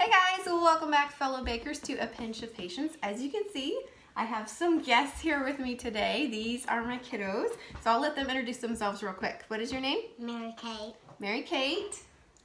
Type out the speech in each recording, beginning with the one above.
Hey guys, welcome back fellow bakers to A Pinch of Patience. As you can see, I have some guests here with me today. These are my kiddos, so I'll let them introduce themselves real quick. What is your name? Mary Kate. Mary Kate.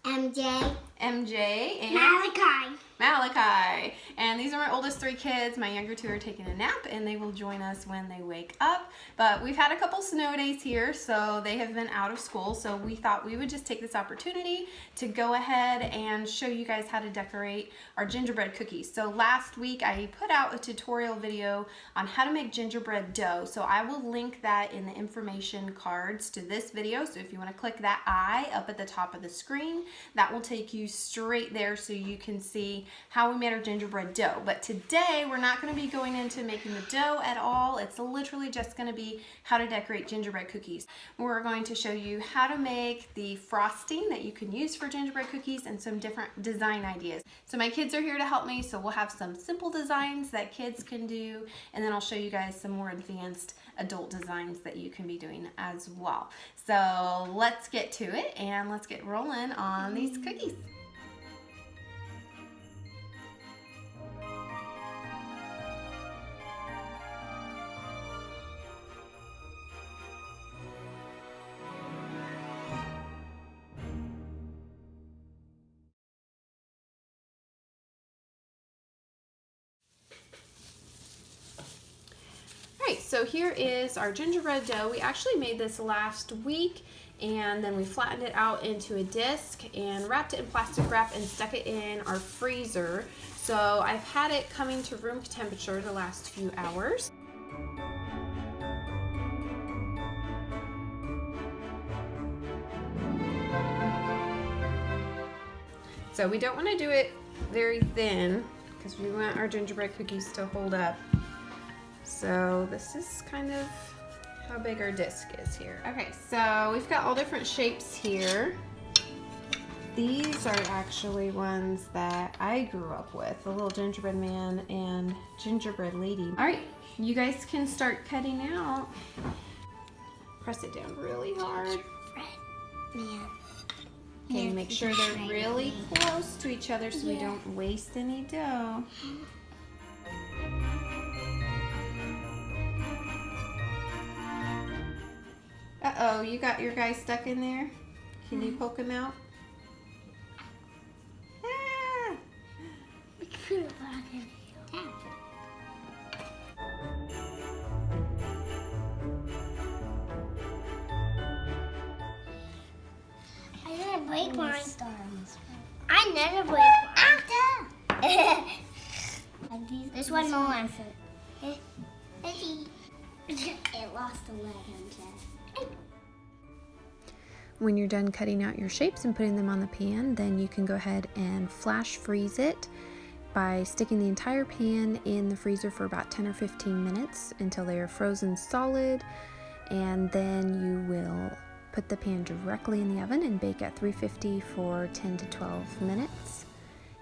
MJ. MJ and Malachi. Malachi. And these are my oldest three kids. My younger two are taking a nap and they will join us when they wake up. But we've had a couple snow days here, so they have been out of school. So we thought we would just take this opportunity to go ahead and show you guys how to decorate our gingerbread cookies. So last week I put out a tutorial video on how to make gingerbread dough. So I will link that in the information cards to this video. So if you want to click that I up at the top of the screen, that will take you straight there so you can see how we made our gingerbread dough. But today we're not going to be going into making the dough at all. It's literally just going to be how to decorate gingerbread cookies. We're going to show you how to make the frosting that you can use for gingerbread cookies and some different design ideas. So my kids are here to help me, so we'll have some simple designs that kids can do, and then I'll show you guys some more advanced adult designs that you can be doing as well. So let's get to it and let's get rolling on these cookies. Alright, so here is our gingerbread dough. We actually made this last week and then we flattened it out into a disc and wrapped it in plastic wrap and stuck it in our freezer. So I've had it coming to room temperature the last few hours. So we don't want to do it very thin because we want our gingerbread cookies to hold up. So this is kind of how big our disc is here. Okay, so we've got all different shapes here. These are actually ones that I grew up with, the little gingerbread man and gingerbread lady. All right, you guys can start cutting out. Press it down really hard. Gingerbread man. Okay, make sure they're really close to each other so we don't waste any dough. Uh-oh, you got your guy stuck in there? Can you poke him out? Ah! I didn't break mine. I never break mine. There's one more. It lost a leg, MJ. When you're done cutting out your shapes and putting them on the pan, then you can go ahead and flash freeze it by sticking the entire pan in the freezer for about 10 or 15 minutes until they are frozen solid, and then you will put the pan directly in the oven and bake at 350 for 10 to 12 minutes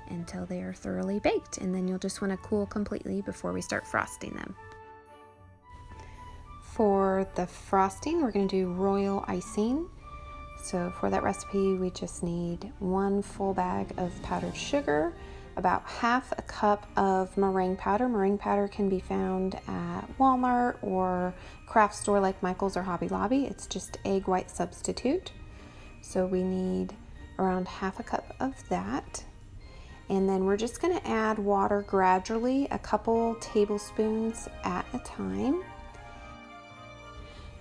until they are thoroughly baked, and then you'll just want to cool completely before we start frosting them. For the frosting, we're going to do royal icing. So for that recipe, we just need 1 full bag of powdered sugar, about half a cup of meringue powder. Meringue powder can be found at Walmart or craft store like Michael's or Hobby Lobby. It's just egg white substitute. So we need around half a cup of that. And then we're just going to add water gradually, a couple tablespoons at a time.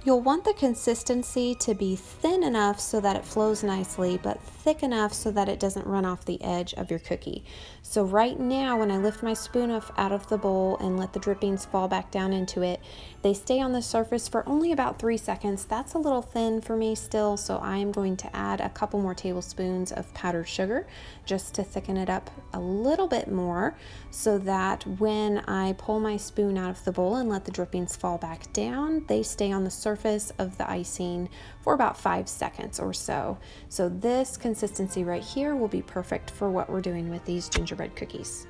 You'll want the consistency to be thin enough so that it flows nicely, but thick enough so that it doesn't run off the edge of your cookie. So right now, when I lift my spoon out of the bowl and let the drippings fall back down into it, they stay on the surface for only about 3 seconds. That's a little thin for me still, so I'm going to add a couple more tablespoons of powdered sugar just to thicken it up a little bit more so that when I pull my spoon out of the bowl and let the drippings fall back down, they stay on the surface of the icing for about 5 seconds or so. So this consistency right here will be perfect for what we're doing with these gingerbread cookies.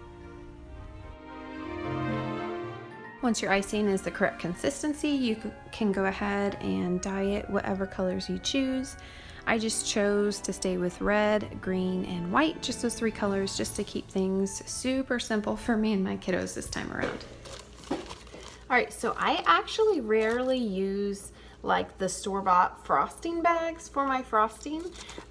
Once your icing is the correct consistency, you can go ahead and dye it whatever colors you choose. I just chose to stay with red, green, and white, just those 3 colors, just to keep things super simple for me and my kiddos this time around. All right, so I actually rarely use like the store-bought frosting bags for my frosting.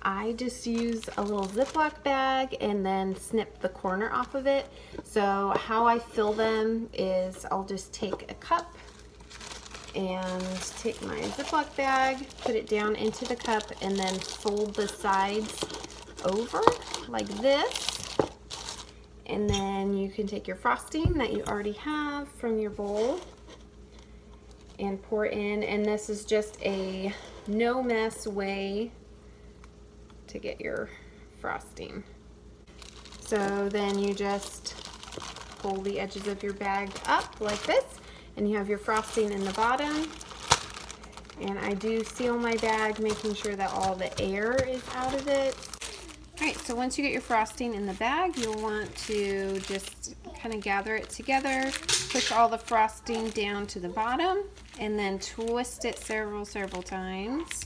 I just use a little Ziploc bag and then snip the corner off of it. So how I fill them is I'll just take a cup and take my Ziploc bag, put it down into the cup, and then fold the sides over like this. And then you can take your frosting that you already have from your bowl and pour in, and this is just a no mess way to get your frosting. So then you just pull the edges of your bag up like this, and you have your frosting in the bottom. And I do seal my bag, making sure that all the air is out of it. All right, so once you get your frosting in the bag, you'll want to just kind of gather it together, push all the frosting down to the bottom, and then twist it several times,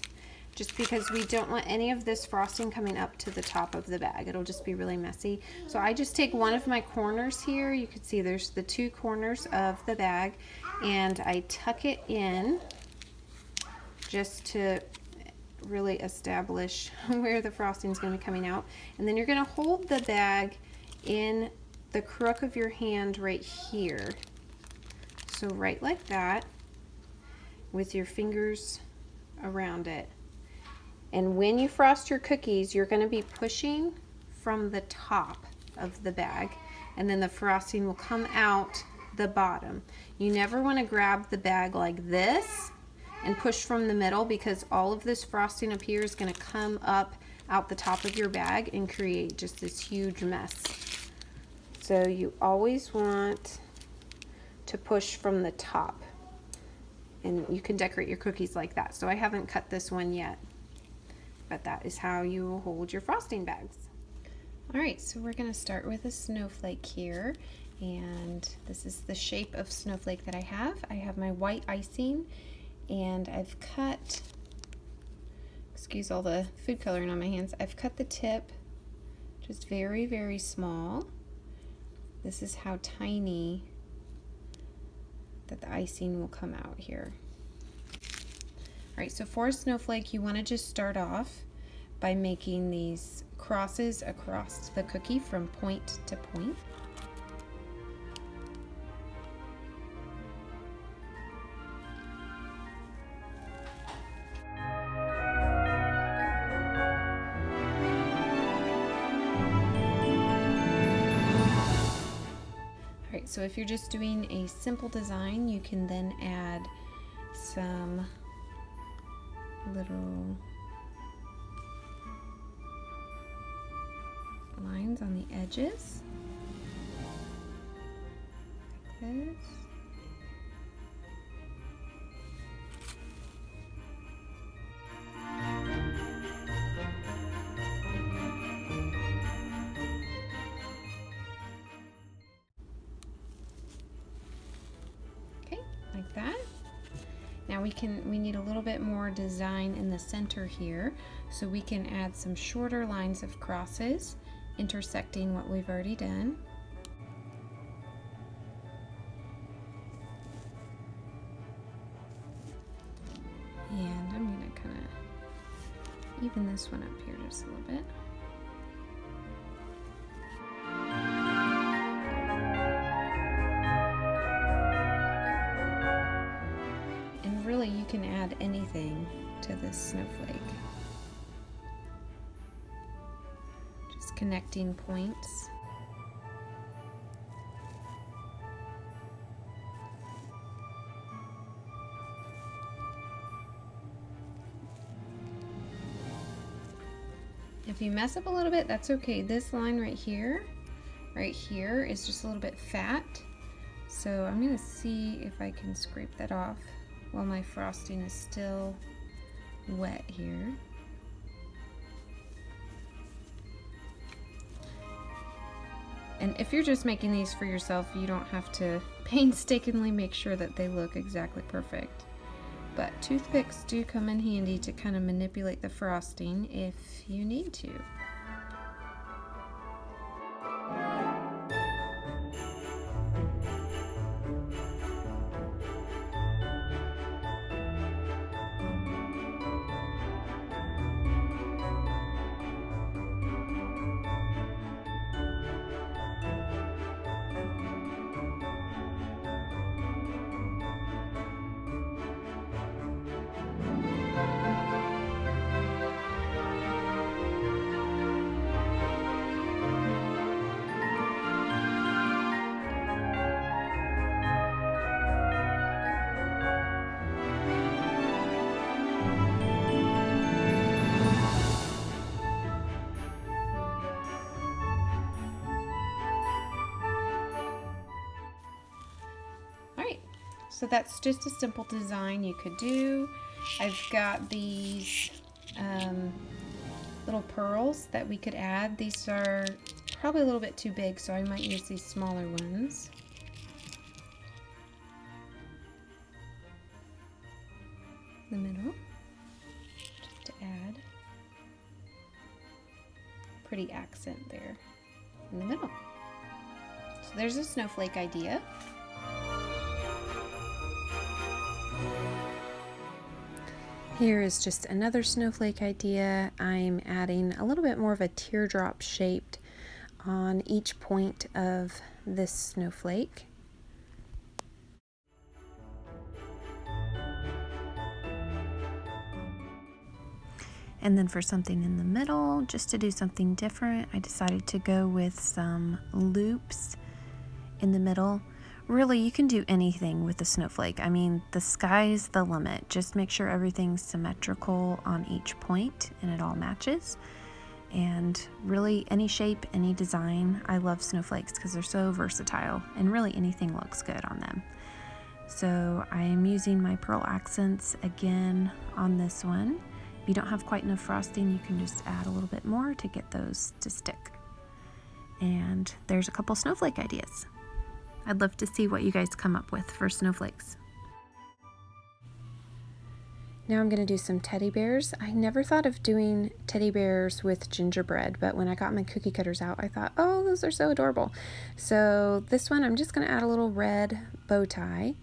just because we don't want any of this frosting coming up to the top of the bag. It'll just be really messy. So I just take one of my corners here. You can see there's the 2 corners of the bag, and I tuck it in just to really establish where the frosting is going to be coming out. And then you're going to hold the bag in the crook of your hand right here. So right like that, with your fingers around it. And when you frost your cookies, you're going to be pushing from the top of the bag, and then the frosting will come out the bottom. You never want to grab the bag like this and push from the middle, because all of this frosting up here is going to come up out the top of your bag and create just this huge mess. So you always want to push from the top, and you can decorate your cookies like that. So I haven't cut this one yet, but that is how you will hold your frosting bags. All right, so we're going to start with a snowflake here, and this is the shape of snowflake that I have. I have my white icing, and I've cut, excuse all the food coloring on my hands, I've cut the tip just very small. This is how tiny that the icing will come out here. All right, so for a snowflake, you want to just start off by making these crosses across the cookie from point to point. So if you're just doing a simple design, you can then add some little lines on the edges, like this. Like that. Now we need a little bit more design in the center here, so we can add some shorter lines of crosses intersecting what we've already done. And I'm going to kind of even this one up here just a little bit. You can add anything to this snowflake. Just connecting points. If you mess up a little bit, that's okay. This line right here is just a little bit fat. So I'm going to see if I can scrape that off while my frosting is still wet here. And if you're just making these for yourself, you don't have to painstakingly make sure that they look exactly perfect. but toothpicks do come in handy to kind of manipulate the frosting if you need to. So that's just a simple design you could do. I've got these little pearls that we could add. These are probably a little bit too big, so I might use these smaller ones. The middle, just to add pretty accent there in the middle. So there's a snowflake idea. Here is just another snowflake idea. I'm adding a little bit more of a teardrop shaped on each point of this snowflake. And then for something in the middle, just to do something different, I decided to go with some loops in the middle. Really, you can do anything with the snowflake. I mean, the sky's the limit. Just make sure everything's symmetrical on each point and it all matches. And really, any shape, any design. I love snowflakes because they're so versatile and really anything looks good on them. So I am using my pearl accents again on this one. If you don't have quite enough frosting, you can just add a little bit more to get those to stick. And there's a couple snowflake ideas. I'd love to see what you guys come up with for snowflakes. Now I'm going to do some teddy bears. I never thought of doing teddy bears with gingerbread, but when I got my cookie cutters out, I thought, oh, those are so adorable. So this one, I'm just going to add a little red bow tie.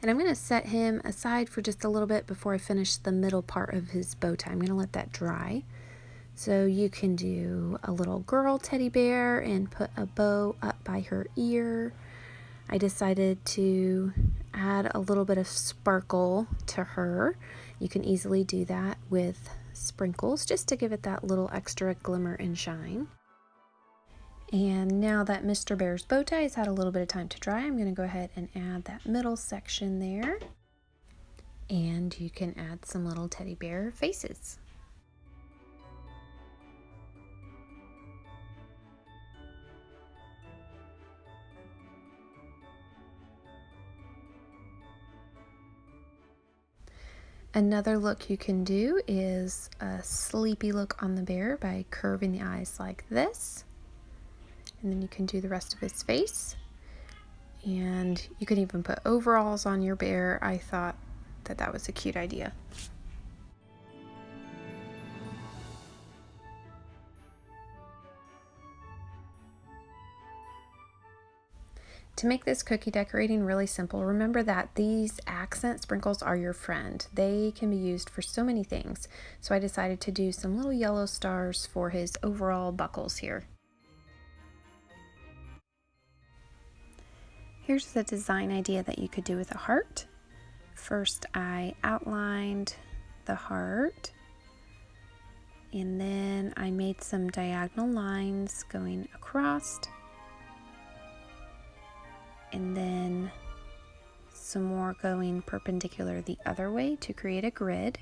And I'm going to set him aside for just a little bit before I finish the middle part of his bow tie. I'm going to let that dry. So you can do a little girl teddy bear and put a bow up by her ear. I decided to add a little bit of sparkle to her. You can easily do that with sprinkles just to give it that little extra glimmer and shine. And now that Mr. Bear's bow tie has had a little bit of time to dry, I'm going to go ahead and add that middle section there. And you can add some little teddy bear faces. Another look you can do is a sleepy look on the bear by curving the eyes like this. And then you can do the rest of his face. And you can even put overalls on your bear. I thought that that was a cute idea. To make this cookie decorating really simple, remember that these accent sprinkles are your friend. They can be used for so many things. So I decided to do some little yellow stars for his overall buckles here. Here's the design idea that you could do with a heart. First, I outlined the heart, and then I made some diagonal lines going across, and then some more going perpendicular the other way to create a grid.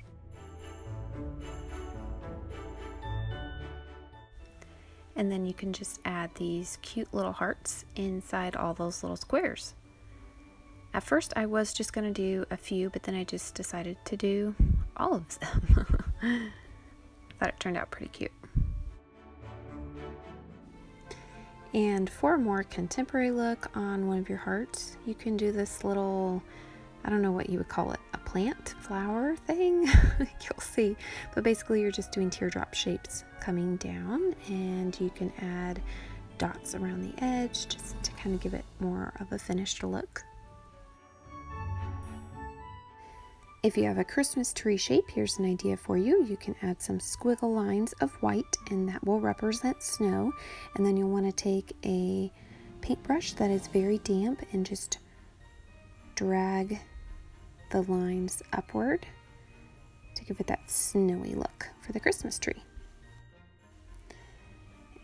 And then you can just add these cute little hearts inside all those little squares. At first I was just going to do a few, but then I just decided to do all of them. I thought it turned out pretty cute. And for a more contemporary look on one of your hearts, you can do this little I don't know what you would call it, a plant flower thing. You'll see. But basically you're just doing teardrop shapes coming down, and you can add dots around the edge just to kind of give it more of a finished look. If you have a Christmas tree shape, here's an idea for you. You can add some squiggle lines of white, and that will represent snow. And then you'll want to take a paintbrush that is very damp and just drag the lines upward to give it that snowy look for the Christmas tree.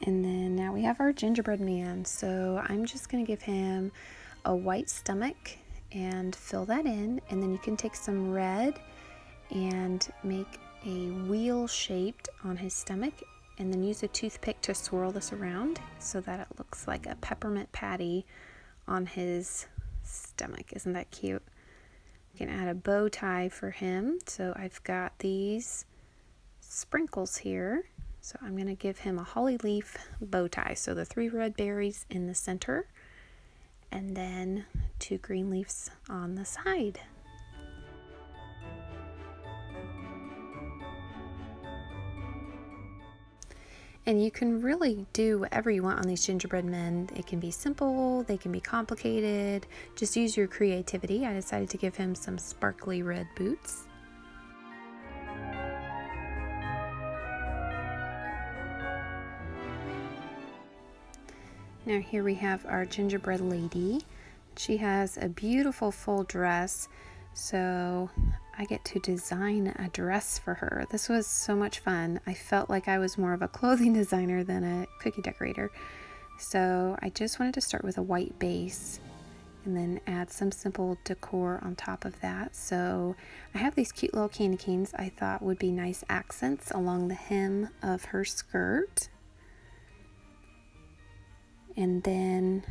And then now we have our gingerbread man. So I'm just going to give him a white stomach and fill that in, and then you can take some red and make a wheel shaped on his stomach, and then use a toothpick to swirl this around so that it looks like a peppermint patty on his stomach. Isn't that cute? You can add a bow tie for him. So I've got these sprinkles here, so I'm going to give him a holly leaf bow tie. So the 3 red berries in the center, and then 2 green leaves on the side. And you can really do whatever you want on these gingerbread men. It can be simple, they can be complicated. Just use your creativity. I decided to give him some sparkly red boots. Now here we have our gingerbread lady. She has a beautiful full dress, so I get to design a dress for her. This was so much fun. I felt like I was more of a clothing designer than a cookie decorator. So I just wanted to start with a white base and then add some simple decor on top of that. So I have these cute little candy canes I thought would be nice accents along the hem of her skirt. And then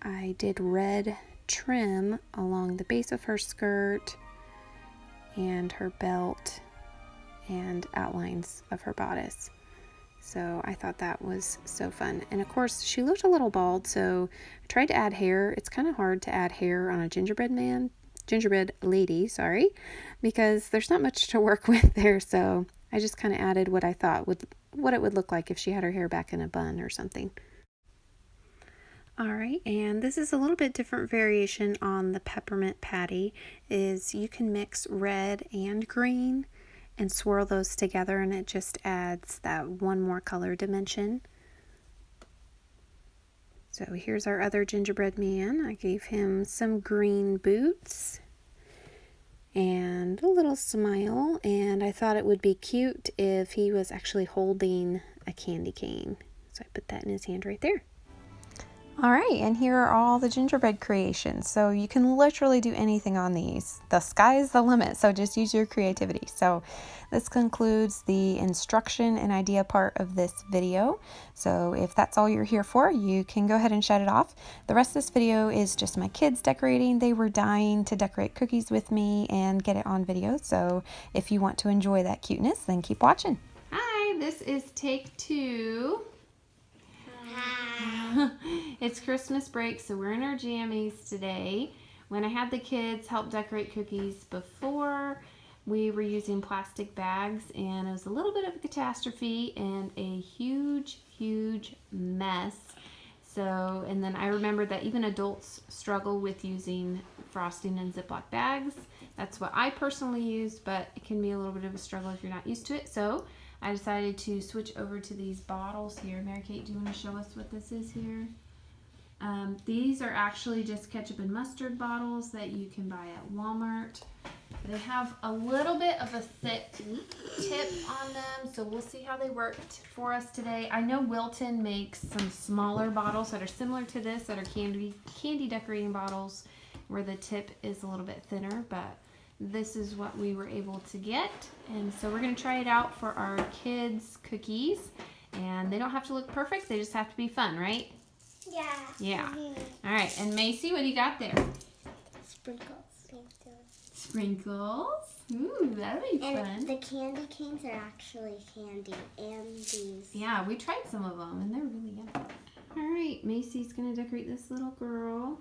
I did red trim along the base of her skirt and her belt and outlines of her bodice. So I thought that was so fun. And of course she looked a little bald, so I tried to add hair. It's kind of hard to add hair on a gingerbread lady, sorry, because there's not much to work with there. So I just kind of added what I thought what it would look like if she had her hair back in a bun or something. All right, and this is a little bit different variation on the peppermint patty. Is you can mix red and green and swirl those together, and it just adds that one more color dimension. So here's our other gingerbread man. I gave him some green boots and a little smile, and I thought it would be cute if he was actually holding a candy cane. So I put that in his hand right there. All right, and here are all the gingerbread creations. So you can literally do anything on these. The sky is the limit, so just use your creativity. So this concludes the instruction and idea part of this video. So if that's all you're here for, you can go ahead and shut it off. The rest of this video is just my kids decorating. They were dying to decorate cookies with me and get it on video. So if you want to enjoy that cuteness, then keep watching. Hi, this is take 2. It's Christmas break, so we're in our jammies today. When I had the kids help decorate cookies before, we were using plastic bags, and it was a little bit of a catastrophe and a huge mess. So, and then I remembered that even adults struggle with using frosting in Ziploc bags. That's what I personally use, but it can be a little bit of a struggle if you're not used to it. So I decided to switch over to these bottles here. Mary Kate, do you want to show us what this is here? These are actually just ketchup and mustard bottles that you can buy at Walmart. They have a little bit of a thick tip on them, so we'll see how they worked for us today. I know Wilton makes some smaller bottles that are similar to this, that are candy decorating bottles, where the tip is a little bit thinner, but this is what we were able to get. And so we're going to try it out for our kids' cookies. And they don't have to look perfect, they just have to be fun, right? Yeah. Yeah. All right, and Macy, what do you got there? Sprinkles. Sprinkles. Ooh, that'll be fun. And the candy canes are actually candy, and these. Yeah, we tried some of them, and they're really good. All right, Macy's going to decorate this little girl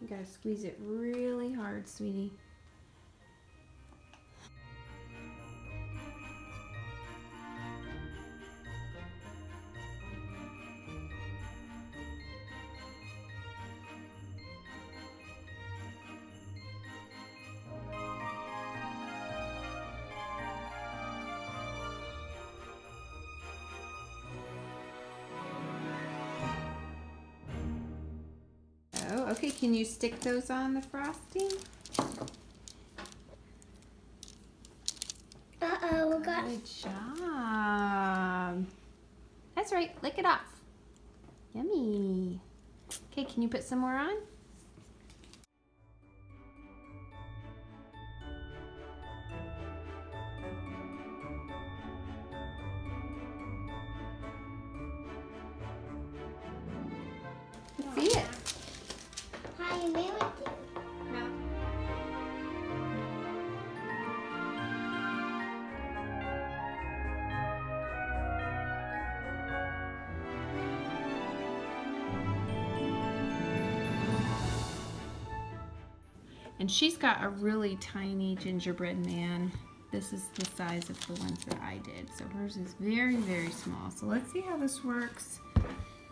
You gotta squeeze it really hard, sweetie. Oh, okay, can you stick those on the frosting? Uh-oh, we got... Good job. That's right, lick it off. Yummy. Okay, can you put some more on? Let's see it. How you made it, dude? And she's got a really tiny gingerbread man. This is the size of the ones that I did. So hers is very, very small. So let's see how this works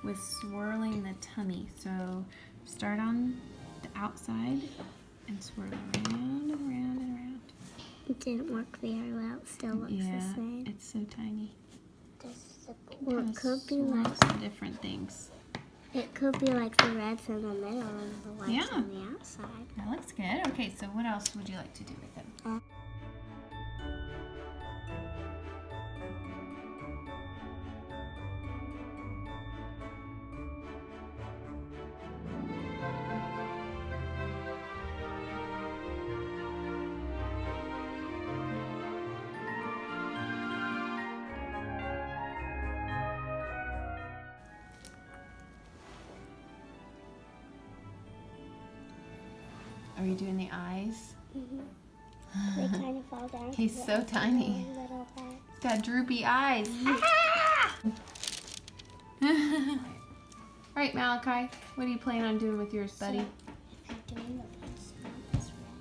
with swirling the tummy. So start on the outside and swirl around and around and around. It didn't work very well. It still looks the same. It's so tiny. Well, it could be Swirl like... some different things. It could be like the reds in the middle and the whites on the outside. That looks good. Okay, so what else would you like to do with them? Are you doing the eyes? They kind of fall down. He's so tiny. Little head. He's got droopy eyes. Alright, Malachi, what are you planning on doing with yours, buddy? If you're doing the piece, it's red.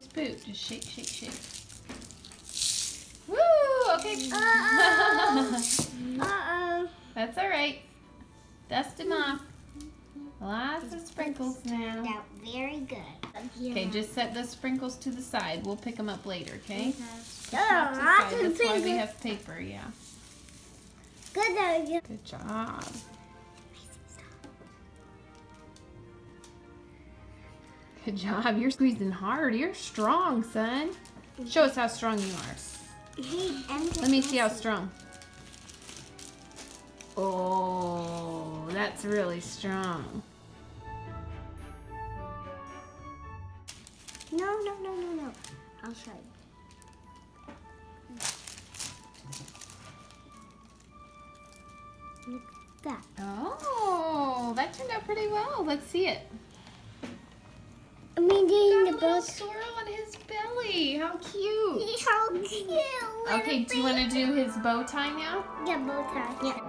Spoot, just shake, shake, shake. Woo! Okay. Uh-oh. That's alright. Dust him off. Lots of sprinkles now. Now, very good. Okay, just set the sprinkles to the side. We'll pick them up later, okay? Oh, That's why we have paper, yeah. Good idea. Good job. Good job. You're squeezing hard. You're strong, son. Show us how strong you are. Let me see how strong. Oh, that's really strong. No. I'll show you. Look at that. Oh, that turned out pretty well. Let's see it. I mean, doing Got the a little book. swirl on his belly. How cute. How cute. Okay, do you want to do his bow tie now? Yeah, bow tie. Yeah.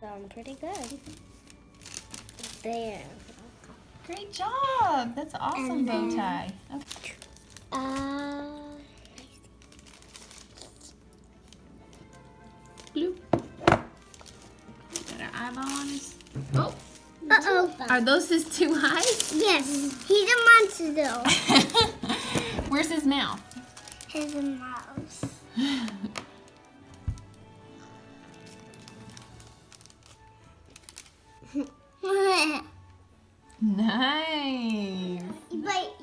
Sound pretty good. There. Great job. That's awesome And bow then- tie. Okay. Bloop. Got an eyeball on his. Oh, Uh-oh. are those his two eyes? Yes, he's a monster though. Where's his mouth? He's a mouse. Nice. But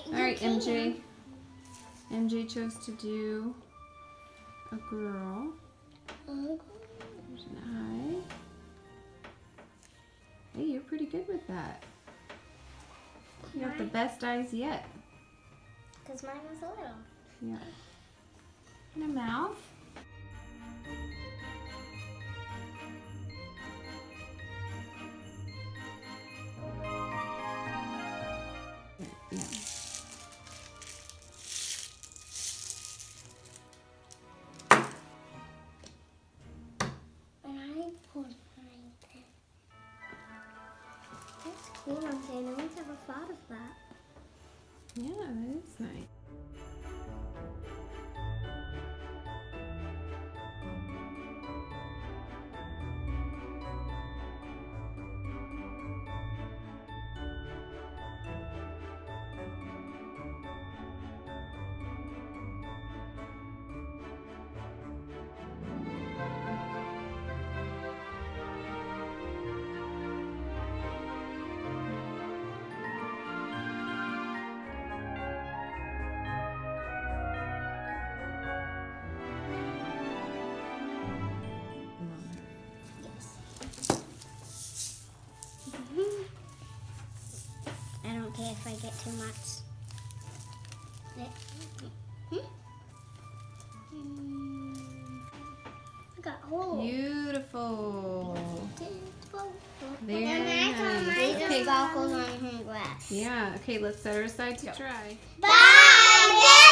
All right, MJ. MJ chose to do a girl. There's an eye. Hey, you're pretty good with that. You got the best eyes yet. Because mine was a little. Yeah. And a mouth. That's cool, Auntie. No one's ever thought of that. Yeah, that is nice. I don't care if I get too much. I got holes. Beautiful. Very nice. nice. Okay. Sparkles on her glass. Yeah, okay, let's set her aside to dry. Bye.